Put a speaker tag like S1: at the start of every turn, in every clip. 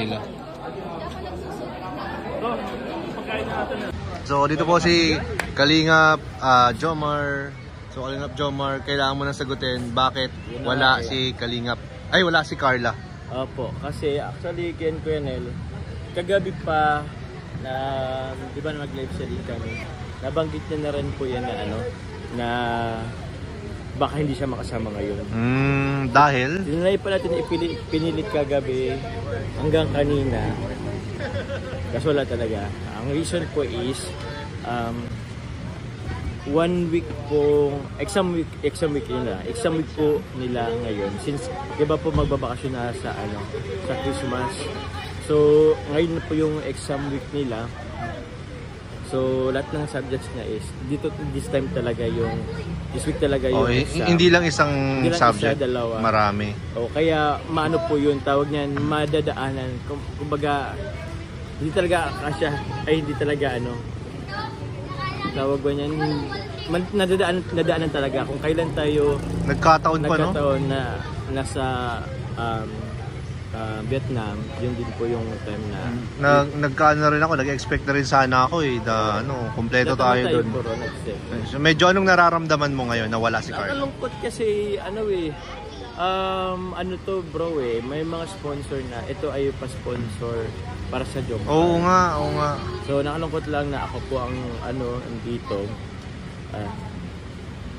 S1: sila.
S2: So dito po si Kalingap Jomar. So Kalingap Jomar, kailangan mo nang sagutin bakit wala si Kalingap, ay wala si Carla.
S3: Opo, kasi actually Ken Kuyanel, kagabi pa na, di ba nag-live siya din kami, nabanggit niya na rin po yan na ano, na baka hindi siya makasama ngayon.
S2: Dahil?
S3: Tinanay pa natin pinilit kagabi hanggang kanina. Kasi wala talaga. Ang reason po is, 1 week po, exam week po nila ngayon. Since, di ba po magbabakasyon na sa, sa Christmas. So, ngayon na po yung exam week nila. So, lahat ng subjects na is, this time talaga yung, this week talaga yung exam.
S2: Hindi lang isang subject,
S3: dalawa.
S2: Marami.
S3: O, kaya, maano po yun, tawag niyan, madadaanan. Kumbaga, hindi talaga kasya, ay hindi talaga tawag ko niyan, nadaanan talaga kung kailan tayo
S2: nagkataon
S3: na nasa Vietnam. Yun din po yung time na
S2: nagkaano rin ako, nag-expect na rin sana ako kompleto tayo doon. So medyo anong nararamdaman mo ngayon na wala si Carla?
S3: Nalungkot kasi to bro may mga sponsor na ito ay pa-sponsor para sa job.
S2: Oo nga.
S3: So nakalungkot lang na ako po ang dito.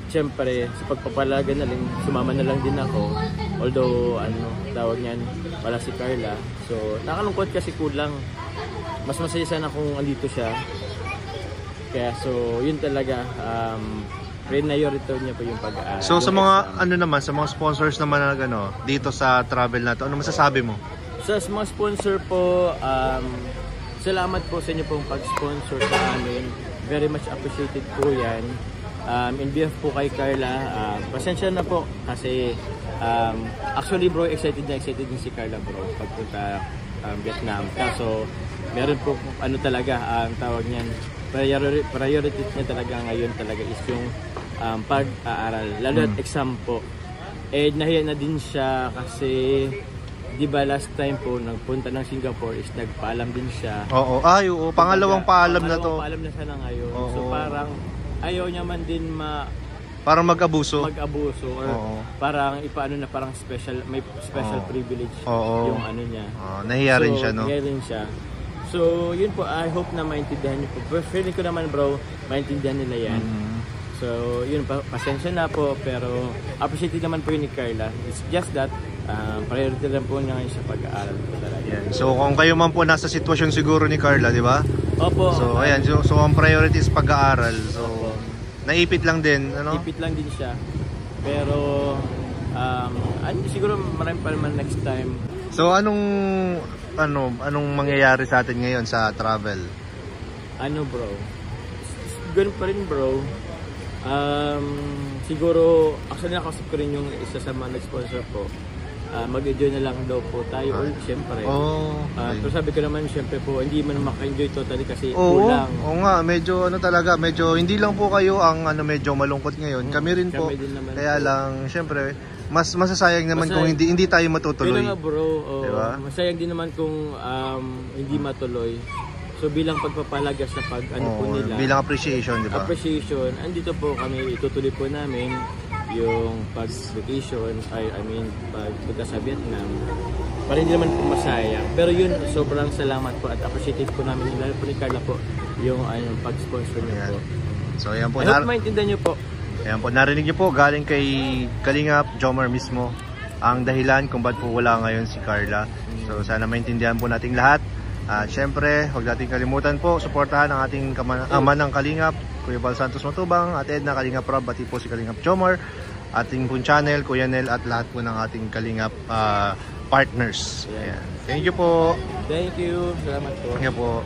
S3: Siyempre sa pagpapalaga na lang, sumama na lang din ako. Although tawag niyan, wala si Carla. So nakalungkot kasi kulang. Mas masaya sana kung andito siya. Kaya so yun talaga priority niya po yung pag-aaral.
S2: So sa mga sa mga sponsors naman na dito sa travel na to, ano masasabi mo?
S3: Sa mga sponsor po, salamat po sa inyo pong pag-sponsor sa amin. Very much appreciated po yan. In behalf po kay Carla, pasensya na po kasi actually bro, excited din si Carla bro pagpunta Vietnam. Kaso meron po talaga tawag niyan, priority niya talaga ngayon talaga is yung pag-aaral, lalo at exam po. Nahiya na din siya kasi di ba last time po nagpunta ng Singapore is nagpaalam din siya. Oo,
S2: pangalawang paalam na to.
S3: Paalam na siya na ngayon. So parang ayaw niya man din
S2: parang mag-abuso
S3: or parang parang may special privilege yung niya.
S2: Nahiya rin siya, no?
S3: Nahiya rin siya. So yun po, I hope na maintindihan niyo po. Feeling ko naman bro, maintindihan nila yan. So yun, pasensya na po, pero appreciated naman po yun ni Carla. It's just that priority lang po niya ngayon sa pag-aaral po talaga.
S2: Yeah. So kung kayo man po nasa sitwasyon siguro ni Carla, di ba?
S3: Opo.
S2: So ayan, so ang priority is pag-aaral. So naipit lang din,
S3: Naipit lang din siya. Pero siguro marami pa naman next time.
S2: So anong mangyayari sa atin ngayon sa travel?
S3: Bro? Ganun pa rin bro. Siguro actually nakausap ko rin yung isa sa mga nag-sponsor po. Mag-enjoy na lang daw po tayo or siyempre. Pero sabi ko naman siyempre po hindi man maka-enjoy totally kasi kulang.
S2: Oo nga, medyo medyo hindi lang po kayo ang medyo malungkot ngayon. Kami rin po. Kaya lang siyempre mas masasayang naman kung hindi tayo matutuloy.
S3: Kaya nga bro,
S2: diba?
S3: Masayang din naman kung hindi matuloy. So bilang pagpapalaga sa po nila,
S2: bilang appreciation, di ba?
S3: Appreciation, andito po kami, itutuloy po namin yung pag-vacation, pagpunta sa Vietnam. Para hindi naman po masayang. Pero yun, sobrang salamat po at appreciative po namin, lalo po ni Carla po, yung pag-sponsor niyo po. So ayan po. I hope maintindihan niyo po.
S2: Ayan po, narinig niyo po galing kay Kalingap Jomar mismo ang dahilan kung ba't po wala ngayon si Carla. So sana maintindihan po nating lahat. At syempre, huwag natin kalimutan po, suportahan ang ating ama ng Kalingap, Kuya Val Santos Matubang, at Edna Kalingap Rob, pati po si Kalingap Jomar, ating pong channel, Kuya Nel, at lahat po ng ating Kalingap partners. Ayan. Thank you po.
S3: Thank you. Salamat po.
S2: Thank you po.